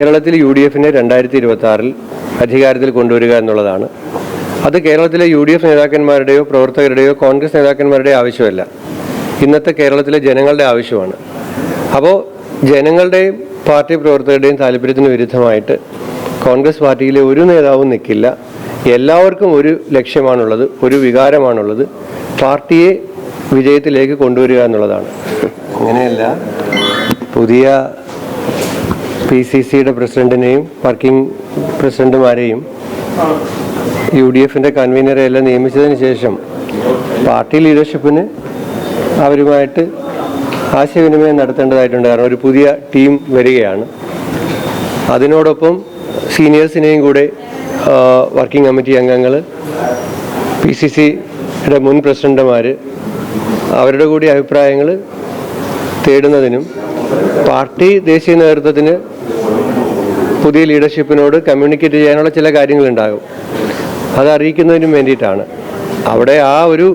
കേരളത്തിൽ UDF-നെ 2026 അധികാരത്തിൽ കൊണ്ടുവരിക എന്നുള്ളതാണ്. അത് കേരളത്തിലെ UDF നേതാക്കന്മാരുടെയോ പ്രവർത്തകരുടെയോ കോൺഗ്രസ് നേതാക്കന്മാരുടെയോ ആവശ്യമല്ല, ഇന്നത്തെ കേരളത്തിലെ ജനങ്ങളുടെ ആവശ്യമാണ്. അപ്പോൾ ജനങ്ങളുടെയും പാർട്ടി പ്രവർത്തകരുടെയും താല്പര്യത്തിന് വിരുദ്ധമായിട്ട് കോൺഗ്രസ് പാർട്ടിയിലെ ഒരു നേതാവും നിൽക്കില്ല. എല്ലാവർക്കും ഒരു ലക്ഷ്യമാണുള്ളത്, ഒരു വികാരമാണുള്ളത്, പാർട്ടിയെ വിജയത്തിലേക്ക് കൊണ്ടുവരിക എന്നുള്ളതാണ്. അങ്ങനെയല്ല, പുതിയ PCCയുടെ പ്രസിഡന്റിനെയും വർക്കിംഗ് പ്രസിഡന്റുമാരെയും UDF-ന്റെ കൺവീനറെല്ലാം നിയമിച്ചതിന് ശേഷം പാർട്ടി ലീഡർഷിപ്പിന് അവരുമായിട്ട് ആശയവിനിമയം നടത്തേണ്ടതായിട്ടുണ്ട്. കാരണം ഒരു പുതിയ ടീം വരികയാണ്. അതിനോടൊപ്പം സീനിയേഴ്സിനെയും കൂടെ വർക്കിംഗ് കമ്മിറ്റി അംഗങ്ങൾ, PCCയുടെ മുൻ പ്രസിഡന്റുമാർ അവരുടെ കൂടി അഭിപ്രായങ്ങൾ തേടുന്നതിനും പാർട്ടി ദേശീയ നേതൃത്വത്തിന് പുതിയ ലീഡർഷിപ്പിനോട് കമ്മ്യൂണിക്കേറ്റ് ചെയ്യാനുള്ള ചില കാര്യങ്ങളുണ്ടാകും. അത് അറിയിക്കുന്നതിനും വേണ്ടിയിട്ടാണ്. അവിടെ ആ ഒരു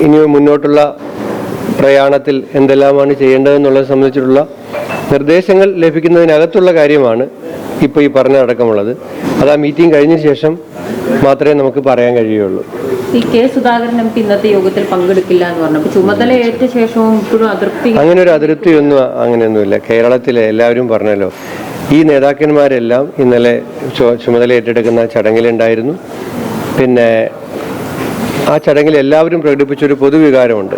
ഇനി മുന്നോട്ടുള്ള പ്രയാണത്തിൽ എന്തെല്ലാമാണ് ചെയ്യേണ്ടതെന്നുള്ളത് സംബന്ധിച്ചിട്ടുള്ള നിർദ്ദേശങ്ങൾ ലഭിക്കുന്നതിനകത്തുള്ള കാര്യമാണ് ഇപ്പോൾ ഈ പറഞ്ഞടക്കമുള്ളത്. അത് ആ മീറ്റിംഗ് കഴിഞ്ഞ ശേഷം മാത്രമേ നമുക്ക് പറയാൻ കഴിയുള്ളൂ. K. സുധാകരൻ MP ഇന്നത്തെ യോഗത്തിൽ പങ്കെടുക്കില്ല എന്ന് പറഞ്ഞു. ചുമതലയേറ്റ ശേഷവും ഇപ്പോഴും അതൃപ്തി, അങ്ങനെ ഒരു അതൃപ്തിയൊന്നും അങ്ങനെയൊന്നുമില്ല. കേരളത്തിലെ എല്ലാവരും പറഞ്ഞല്ലോ, ഈ നേതാക്കന്മാരെല്ലാം ഇന്നലെ ചുമതല ഏറ്റെടുക്കുന്ന ചടങ്ങിലുണ്ടായിരുന്നു. പിന്നെ ആ ചടങ്ങിൽ എല്ലാവരും പ്രകടിപ്പിച്ചൊരു പൊതുവികാരമുണ്ട്.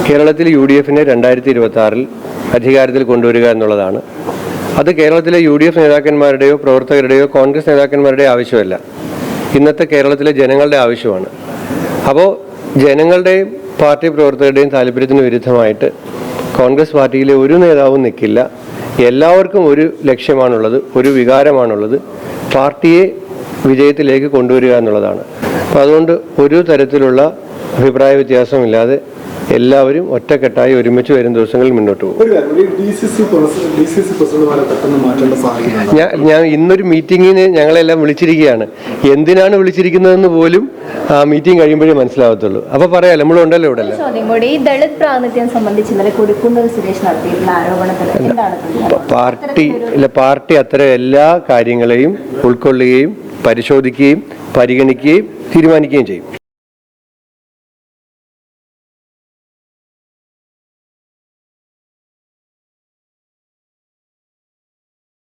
കേരളത്തിൽ UDF-നെ 2026 അധികാരത്തിൽ കൊണ്ടുവരിക എന്നുള്ളതാണ്. അത് കേരളത്തിലെ UDF നേതാക്കന്മാരുടെയോ പ്രവർത്തകരുടെയോ കോൺഗ്രസ് നേതാക്കന്മാരുടെയോ ആവശ്യമല്ല, ഇന്നത്തെ കേരളത്തിലെ ജനങ്ങളുടെ ആവശ്യമാണ്. അപ്പോൾ ജനങ്ങളുടെയും പാർട്ടി പ്രവർത്തകരുടെയും താല്പര്യത്തിന് വിരുദ്ധമായിട്ട് കോൺഗ്രസ് പാർട്ടിയിലെ ഒരു നേതാവും നിൽക്കില്ല. എല്ലാവർക്കും ഒരു ലക്ഷ്യമാണുള്ളത്, ഒരു വികാരമാണുള്ളത്, പാർട്ടിയെ വിജയത്തിലേക്ക് കൊണ്ടുവരിക എന്നുള്ളതാണ്. അപ്പോൾ അതുകൊണ്ട് ഒരു തരത്തിലുള്ള അഭിപ്രായ വ്യത്യാസമില്ലാതെ എല്ലാവരും ഒറ്റക്കെട്ടായി ഒരുമിച്ച് വരും ദിവസങ്ങളിൽ മുന്നോട്ട് പോകും. ഞാൻ ഇന്നൊരു മീറ്റിങ്ങിന് ഞങ്ങളെല്ലാം വിളിച്ചിരിക്കുകയാണ്. എന്തിനാണ് വിളിച്ചിരിക്കുന്നതെന്ന് പോലും ആ മീറ്റിംഗ് കഴിയുമ്പോഴേ മനസ്സിലാവത്തുള്ളൂ. അപ്പൊ പറയാം, നമ്മളുണ്ടല്ലോ ഇവിടെ. പാർട്ടി അത്തരം എല്ലാ കാര്യങ്ങളെയും ഉൾക്കൊള്ളുകയും പരിശോധിക്കുകയും പരിഗണിക്കുകയും തീരുമാനിക്കുകയും ചെയ്യും.